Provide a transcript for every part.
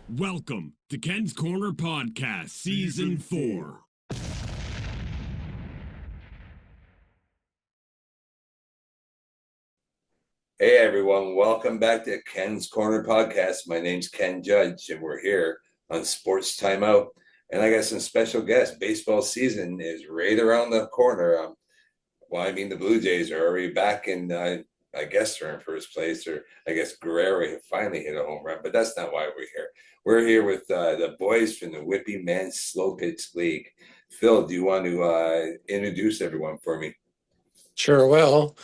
Welcome to Ken's Corner Podcast, Season 4. Hey everyone, welcome back to Ken's Corner Podcast. My name's Ken Judge, and we're here on Sports Timeout. And I got some special guests. Baseball season is right around the corner. The Blue Jays are already back in, I guess they're in first place, or I guess Guerrero finally hit a home run, but that's not why we're here. We're here with the boys from the Whitby Men's Slo-Pitch League. Phil, do you want to introduce everyone for me? Sure will.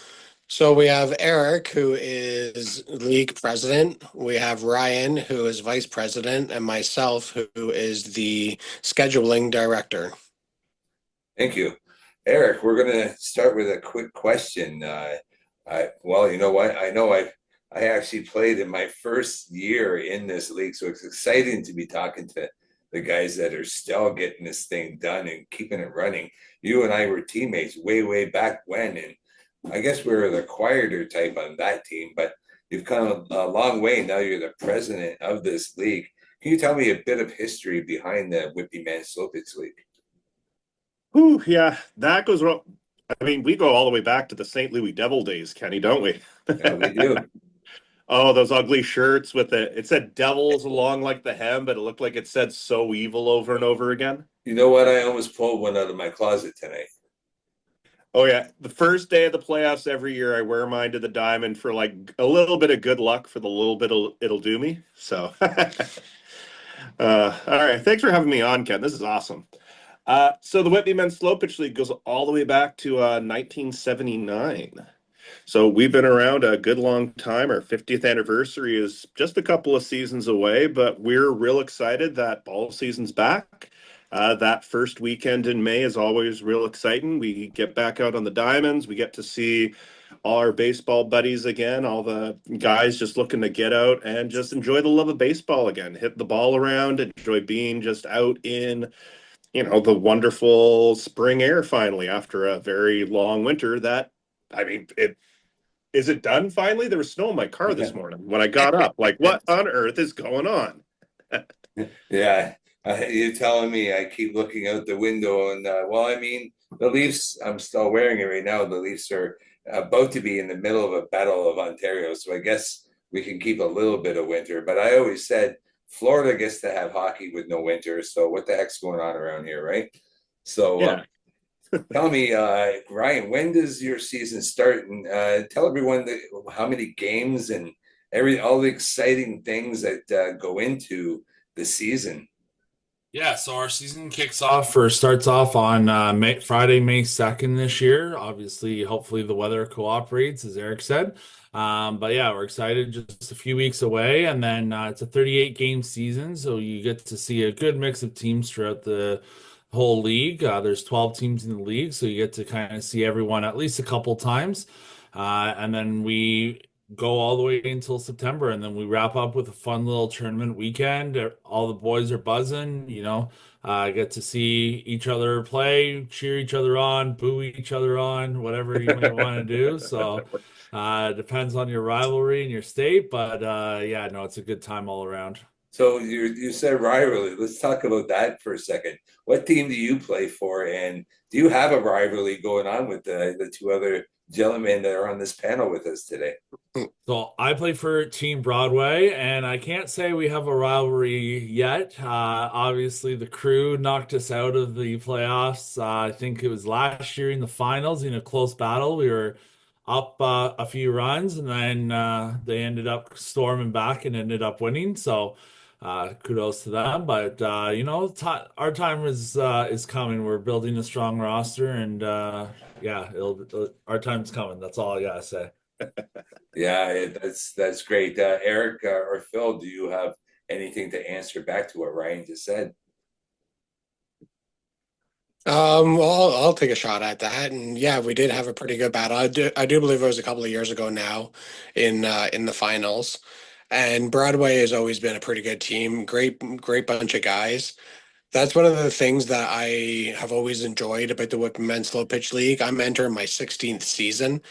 So we have Eric, who is league president. We have Ryan, who is vice president, and myself, who is the scheduling director. Thank you. Eric, we're going to start with a quick question. You know what? I actually played in my first year in this league, so it's exciting to be talking to the guys that are still getting this thing done and keeping it running. You and I were teammates way back when, and I guess we were the quieter type on that team, but you've come a long way. Now you're the president of this league. Can you tell me a bit of history behind the Whitby Men's Slo-Pitch League? Yeah, that goes wrong. We go all the way back to the St. Louis Devil days, Kenny, don't we? Yeah, we do. Oh, those ugly shirts with it said devils along like the hem, but it looked like it said "so evil" over and over again. You know what? I almost pulled one out of my closet tonight. Oh yeah, the first day of the playoffs every year, I wear mine to the diamond for like a little bit of good luck for the little bit it'll do me. So, all right, thanks for having me on, Ken. This is awesome. So the Whitby Men's Slo-Pitch League goes all the way back to 1979. So we've been around a good long time. Our 50th anniversary is just a couple of seasons away, but we're real excited that ball season's back. That first weekend in May is always real exciting. We get back out on the diamonds. We get to see all our baseball buddies again, all the guys just looking to get out and just enjoy the love of baseball again, hit the ball around, enjoy being just out in the wonderful spring air finally after a very long winter. Is it done finally? There was snow in my car this morning when I got up. Like, what on earth is going on? Yeah, you're telling me. I keep looking out the window, and the Leafs. I'm still wearing it right now. The Leafs are about to be in the middle of a battle of Ontario, so I guess we can keep a little bit of winter. But I always said Florida gets to have hockey with no winter, so what the heck's going on around here, right? So Yeah. tell me, Ryan, when does your season start? And tell everyone how many games and all the exciting things that go into the season. Yeah, so our season starts off on Friday, May 2nd this year. Obviously, hopefully the weather cooperates, as Eric said. But yeah, we're excited, just a few weeks away. And then it's a 38 game season, so you get to see a good mix of teams throughout the whole league. There's 12 teams in the league, so you get to kind of see everyone at least a couple times. And then we go all the way until September, and then we wrap up with a fun little tournament weekend. All the boys are buzzing, get to see each other play, cheer each other on, boo each other on, whatever you may want to do. So it depends on your rivalry and your state, but it's a good time all around. So you said rivalry. Let's talk about that for a second. What team do you play for, and do you have a rivalry going on with the two other gentlemen that are on this panel with us today? So I play for Team Broadway, and I can't say we have a rivalry yet. Obviously, the Crew knocked us out of the playoffs. I think it was last year in the finals in a close battle. We were up a few runs, and then they ended up storming back and ended up winning. So kudos to them. But our time is coming. We're building a strong roster, and our time's coming. That's all I gotta say. Yeah, that's great. Eric or Phil, do you have anything to answer back to what Ryan just said? Well, I'll take a shot at that. And yeah, we did have a pretty good battle. I do believe it was a couple of years ago now in the finals. And Broadway has always been a pretty good team. Great bunch of guys. That's one of the things that I have always enjoyed about the Whitby Men's Slow Pitch League. I'm entering my 16th season.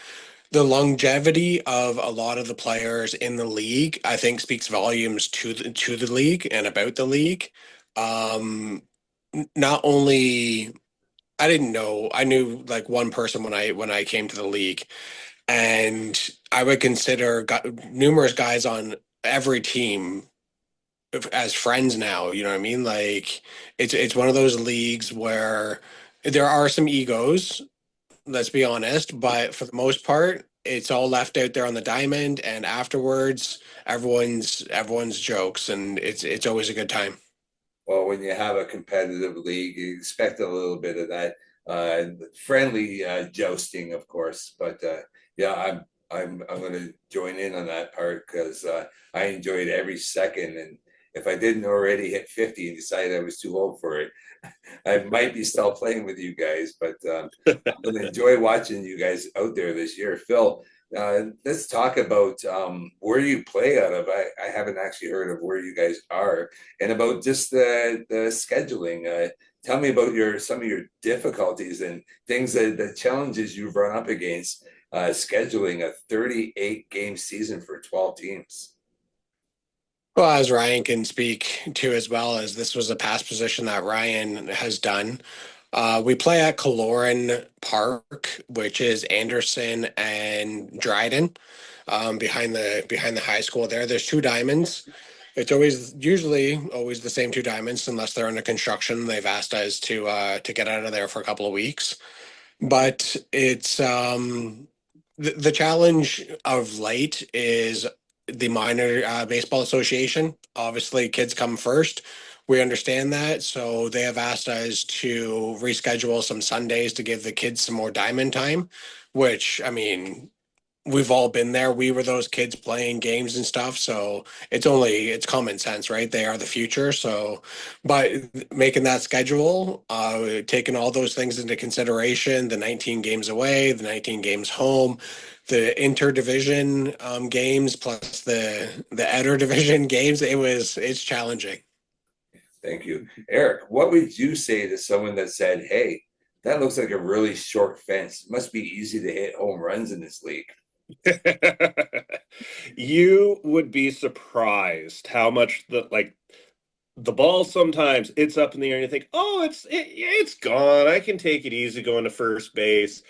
the longevity of a lot of the players in the league, I think, speaks volumes to the league and about the league. Not only I didn't know, I knew like one person when I came to the league, and I would consider numerous guys on every team as friends now. You know what I mean? Like it's one of those leagues where there are some egos, let's be honest, but for the most part, it's all left out there on the diamond, and afterwards, everyone's jokes, and it's always a good time. Well, when you have a competitive league, you expect a little bit of that friendly jousting, of course. But yeah, I'm going to join in on that part because I enjoyed every second. And if I didn't already hit 50 and decided I was too old for it, I might be still playing with you guys. But I'm going to enjoy watching you guys out there this year. Phil, let's talk about where you play out of. I haven't actually heard of where you guys are, and about just the scheduling. Tell me about some of your difficulties and things that the challenges you've run up against scheduling a 38 game season for 12 teams. Well, as Ryan can speak to as well, as this was a past position that Ryan has done. We play at Kaloran Park, which is Anderson and Dryden, behind the high school there. There's two diamonds. It's usually always the same two diamonds unless they're under construction. They've asked us to get out of there for a couple of weeks. But it's the challenge of late is the minor baseball association. Obviously, kids come first. We understand that, so they have asked us to reschedule some Sundays to give the kids some more diamond time, which, I mean, we've all been there. We were those kids playing games and stuff. So it's common sense, right? They are the future. So, but making that schedule, taking all those things into consideration, the 19 games away, the 19 games home, the interdivision games, plus the inter division games, it's challenging. Thank you. Eric, what would you say to someone that said, hey, that looks like a really short fence? It must be easy to hit home runs in this league. You would be surprised how much the ball sometimes it's up in the air and you think, oh, it's gone. I can take it easy going to first base.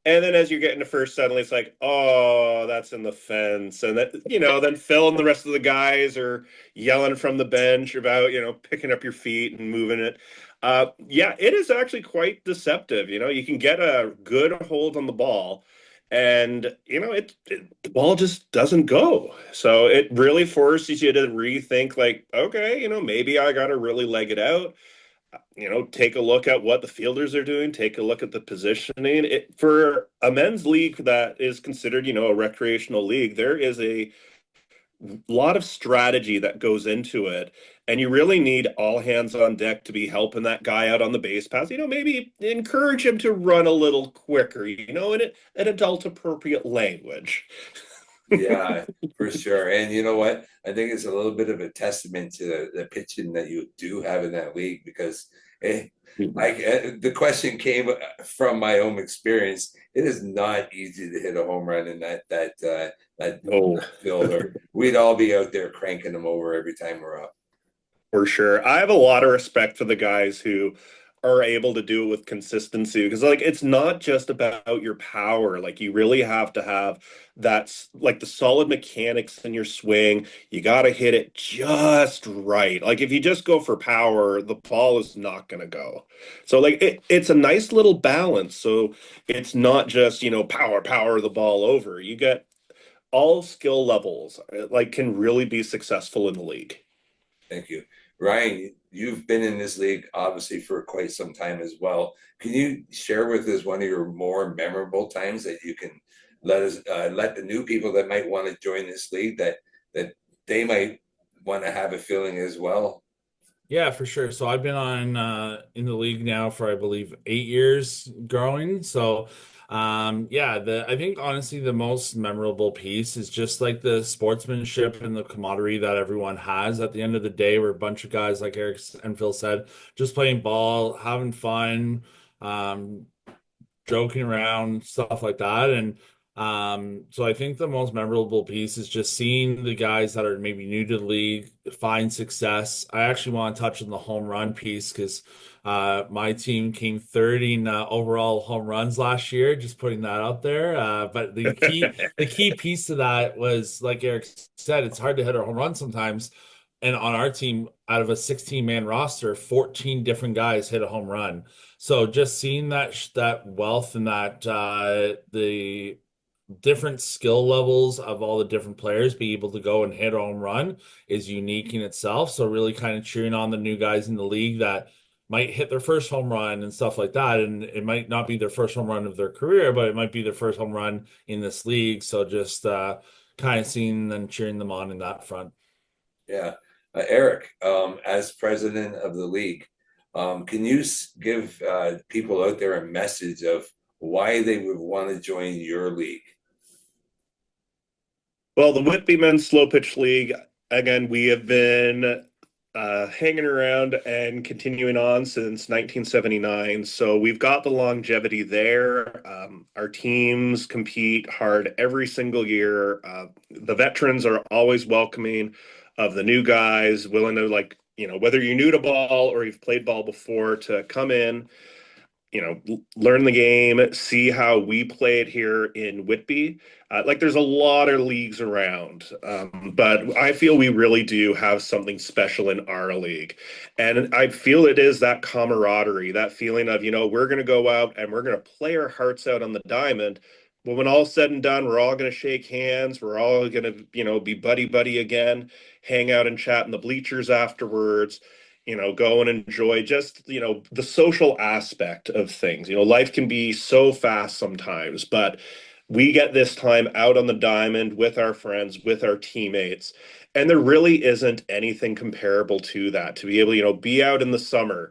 And then as you're getting to first, suddenly it's like, oh, that's in the fence. And that, then Phil and the rest of the guys are yelling from the bench about, picking up your feet and moving it. Yeah, it is actually quite deceptive. You can get a good hold on the ball and, the ball just doesn't go. So it really forces you to rethink like, okay, maybe I got to really leg it out, take a look at what the fielders are doing, take a look at the positioning. For a men's league that is considered, a recreational league, there is a lot of strategy that goes into it. And you really need all hands on deck to be helping that guy out on the base pass. Maybe encourage him to run a little quicker, in an adult appropriate language. Yeah, for sure. And you know what? I think it's a little bit of a testament to the pitching that you do have in that league because the question came from my own experience. It is not easy to hit a home run in that fielder. We'd all be out there cranking them over every time we're up. For sure. I have a lot of respect for the guys who are able to do it with consistency because it's not just about your power. Like you really have to have that's like the solid mechanics in your swing. You got to hit it just right. Like if you just go for power, the ball is not going to go. So it's a nice little balance. So it's not just, power the ball over. You get all skill levels can really be successful in the league. Thank you. Ryan, you've been in this league obviously for quite some time as well. Can you share with us one of your more memorable times that you can let the new people that might want to join this league that they might want to have a feeling as well? Yeah, for sure. So I've been on in the league now for I believe 8 years growing. So yeah, I think honestly the most memorable piece is just like the sportsmanship and the camaraderie that everyone has. At the end of the day, we're a bunch of guys like Eric and Phil said, just playing ball, having fun, um, joking around, stuff like that. And So I think the most memorable piece is just seeing the guys that are maybe new to the league find success. I actually want to touch on the home run piece because my team came third in overall home runs last year. Just putting that out there. But the key piece to that was, like Eric said, it's hard to hit a home run sometimes. And on our team, out of a 16-man roster, 14 different guys hit a home run. So just seeing that wealth and that the different skill levels of all the different players be able to go and hit a home run is unique in itself. So really kind of cheering on the new guys in the league that might hit their first home run and stuff like that. And it might not be their first home run of their career, but it might be their first home run in this league. So just kind of seeing and cheering them on in that front. Yeah. Eric, as president of the league, can you give people out there a message of why they would want to join your league? Well, the Whitby Men's Slo-Pitch League, again, we have been hanging around and continuing on since 1979. So we've got the longevity there. Our teams compete hard every single year. The veterans are always welcoming of the new guys, willing to, like, whether you're new to ball or you've played ball before, to come in, learn the game, see how we play it here in Whitby. Like, there's a lot of leagues around, but I feel we really do have something special in our league. And I feel it is that camaraderie, that feeling of, we're going to go out and we're going to play our hearts out on the diamond. But when all's said and done, we're all going to shake hands. We're all going to, be buddy again, hang out and chat in the bleachers afterwards, go and enjoy just, the social aspect of things. Life can be so fast sometimes, but we get this time out on the diamond with our friends, with our teammates. And there really isn't anything comparable to that, to be able, be out in the summer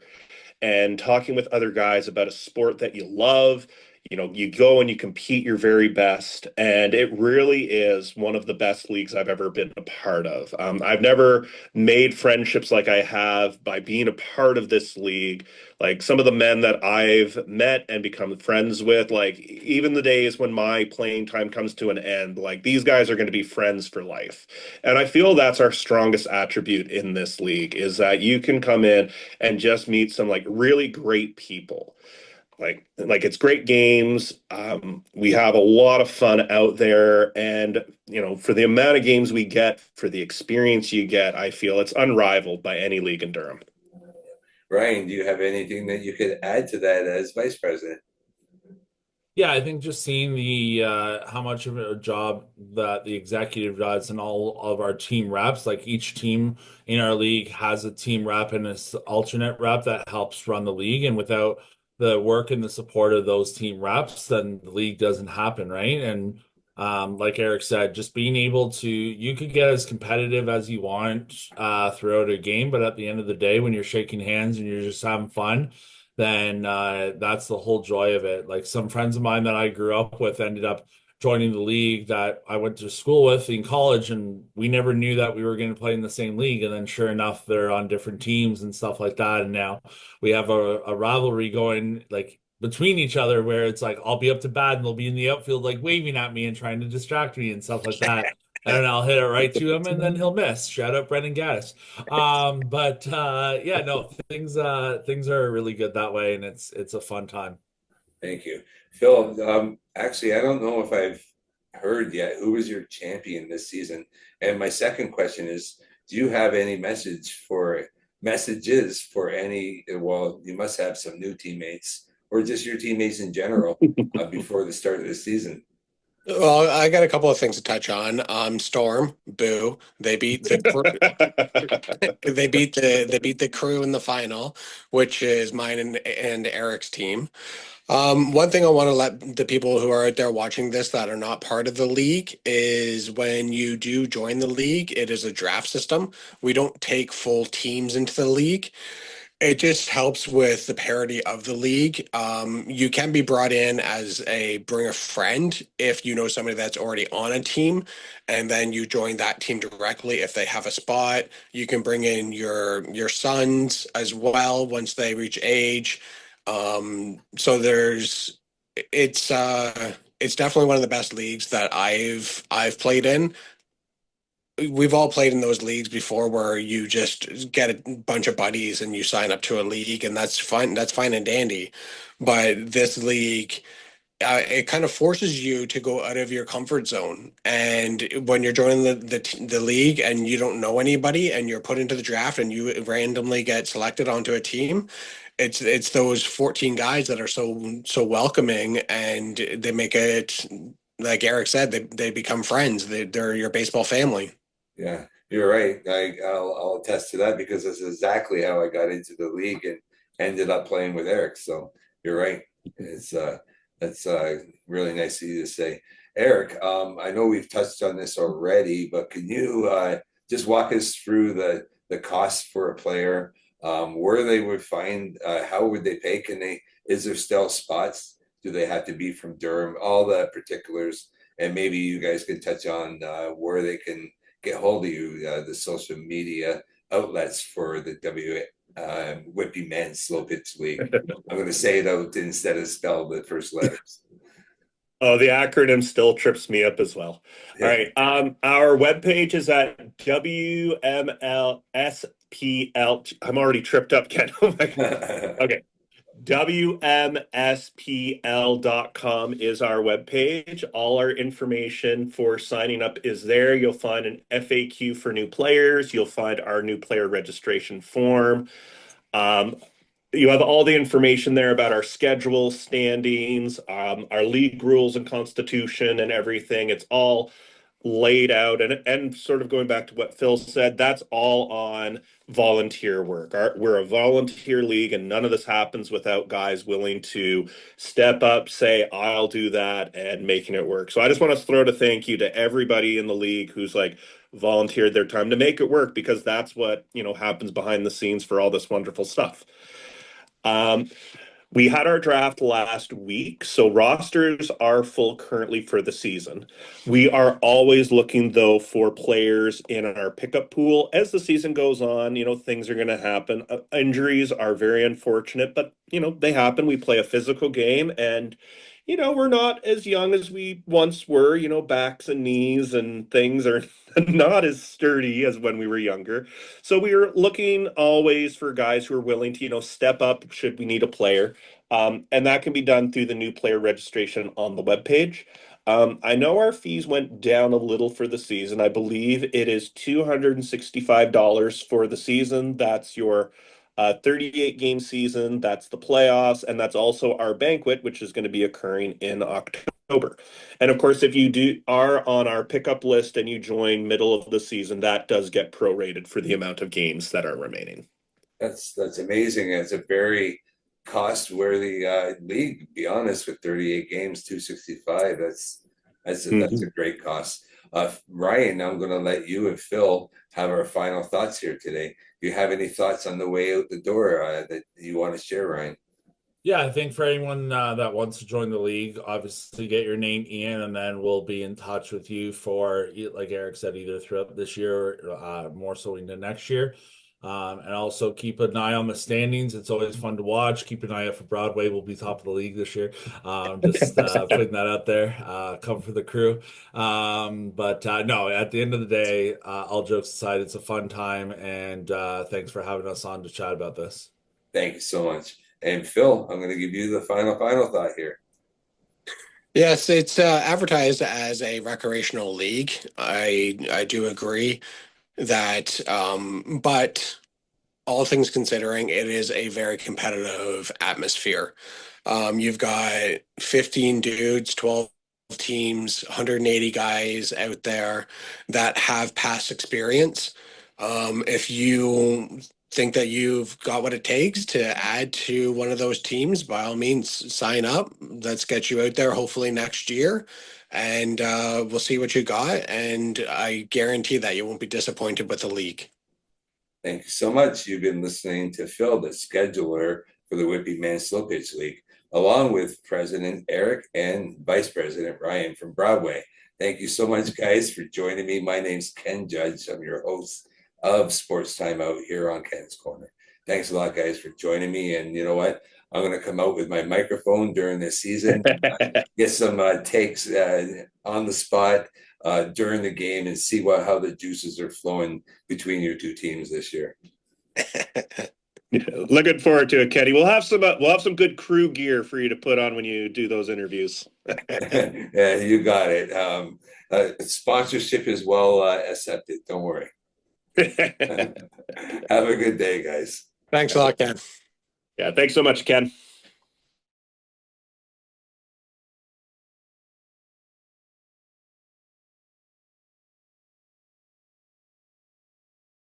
and talking with other guys about a sport that you love. You go and you compete your very best, and it really is one of the best leagues I've ever been a part of. I've never made friendships like I have by being a part of this league. Like, some of the men that I've met and become friends with, like, even the days when my playing time comes to an end, like, these guys are going to be friends for life. And I feel that's our strongest attribute in this league, is that you can come in and just meet some, like, really great people. Like it's great games. We have a lot of fun out there, and for the amount of games we get, for the experience you get, I feel it's unrivaled by any league in Durham. Ryan, do you have anything that you could add to that as vice president? Yeah, I think just seeing the how much of a job that the executive does and all of our team reps, like each team in our league has a team rep and an alternate rep that helps run the league. And without the work and the support of those team reps, then the league doesn't happen, right? And like Eric said, just being able to, you could get as competitive as you want throughout a game, but at the end of the day, when you're shaking hands and you're just having fun, then that's the whole joy of it. Like, some friends of mine that I grew up with ended up joining the league that I went to school with in college, and we never knew that we were going to play in the same league. And then sure enough, they're on different teams and stuff like that. And now we have a rivalry going, like, between each other, where it's like I'll be up to bat and they'll be in the outfield like waving at me and trying to distract me and stuff like that. And then I'll hit it right to him and then he'll miss. Shout out Brendan Gaddis. But yeah, no, things are really good that way, and it's a fun time. Thank you. Phil, actually, I don't know if I've heard yet, who was your champion this season? And my second question is, do you have any messages for any, well, you must have some new teammates or just your teammates in general before the start of the season? Well, I got a couple of things to touch on. Storm, boo. They beat the they beat the crew in the final, which is mine and Eric's team. One thing I want to let the people who are out there watching this that are not part of the league is, when you do join the league, it is a draft system. We don't take full teams into the league. It just helps with the parity of the league. You can be brought in as bring a friend if you know somebody that's already on a team, and then you join that team directly if they have a spot. You can bring in your sons as well once they reach age. So it's it's definitely one of the best leagues that I've played in. We've all played in those leagues before where you just get a bunch of buddies and you sign up to a league, and that's fine. That's fine and dandy. But this league, it kind of forces you to go out of your comfort zone. And when you're joining the league and you don't know anybody and you're put into the draft and you randomly get selected onto a team, it's those 14 guys that are so welcoming, and they make it, like Eric said, they become friends. They're your baseball family. Yeah, you're right. I'll attest to that because that's exactly how I got into the league and ended up playing with Eric. So you're right. It's that's really nice of you to say. Eric, I know we've touched on this already, but can you just walk us through the cost for a player, where they would find, how would they pay? Is there still spots? Do they have to be from Durham? All the particulars, and maybe you guys can touch on where they can get hold of you, the social media outlets for the Whitby Men's Slo-Pitch League. I'm going to say it out instead of spell the first letters. Oh, the acronym still trips me up as well. Yeah. All right. Our webpage is at WMLSPL. I'm already tripped up, Ken. Oh my God. Okay. WMSPL.com is our webpage. All our information for signing up is there. You'll find an FAQ for new players. You'll find our new player registration form. You have all the information there about our schedule, standings, our league rules and constitution and everything. It's all laid out, and sort of going back to what Phil said, that's all on volunteer work. We're a volunteer league, and none of this happens without guys willing to step up, say, I'll do that, and making it work. So I just want to throw a thank you to everybody in the league who's like volunteered their time to make it work, because that's what, you know, happens behind the scenes for all this wonderful stuff. We had our draft last week, so rosters are full currently for the season. We are always looking, though, for players in our pickup pool. As the season goes on, you know, things are going to happen. Injuries are very unfortunate, but, you know, they happen. We play a physical game, and, you know, we're not as young as we once were. You know, backs and knees and things are not as sturdy as when we were younger. So we are looking always for guys who are willing to, you know, step up should we need a player. And that can be done through the new player registration on the webpage. I know our fees went down a little for the season. I believe it is $265 for the season. That's your 38 game season. That's the playoffs. And that's also our banquet, which is going to be occurring in October. And of course, if you are on our pickup list and you join middle of the season, that does get prorated for the amount of games that are remaining. That's amazing. It's a very cost worthy league, to be honest, with 38 games, 265. That's a great cost. Ryan, I'm going to let you and Phil have our final thoughts here today. Do you have any thoughts on the way out the door that you want to share, Ryan? Yeah, I think for anyone that wants to join the league, obviously get your name in, and then we'll be in touch with you for, like Eric said, either throughout this year, more so into next year. And also keep an eye on the standings. It's always fun to watch. Keep an eye out for Broadway. We'll be top of the league this year. Just putting that out there. Come for the crew. But no, at the end of the day, all jokes aside, it's a fun time. And thanks for having us on to chat about this. Thank you so much. And Phil, I'm going to give you the final thought here. Yes, it's advertised as a recreational league. I do agree that, but all things considering, it is a very competitive atmosphere. You've got 15 dudes, 12 teams, 180 guys out there that have past experience. If you think that you've got what it takes to add to one of those teams, by all means, sign up. Let's get you out there hopefully next year, and we'll see what you got. And I guarantee that you won't be disappointed with the league. Thank you so much. You've been listening to Phil, the scheduler for the Whitby Men's Slo-Pitch League, along with President Eric and Vice President Ryan from Broadway. Thank you so much, guys, for joining me. My name's Ken Judge. I'm your host of Sports Time Out here on Ken's Corner. Thanks a lot, guys, for joining me. And you know what? I'm going to come out with my microphone during the season, get some takes on the spot during the game, and see how the juices are flowing between your two teams this year. Looking forward to it, Kenny. We'll have some good crew gear for you to put on when you do those interviews. Yeah, you got it. Sponsorship is well accepted. Don't worry. Have a good day, guys. Thanks a lot, Ken. Yeah, thanks so much, Ken.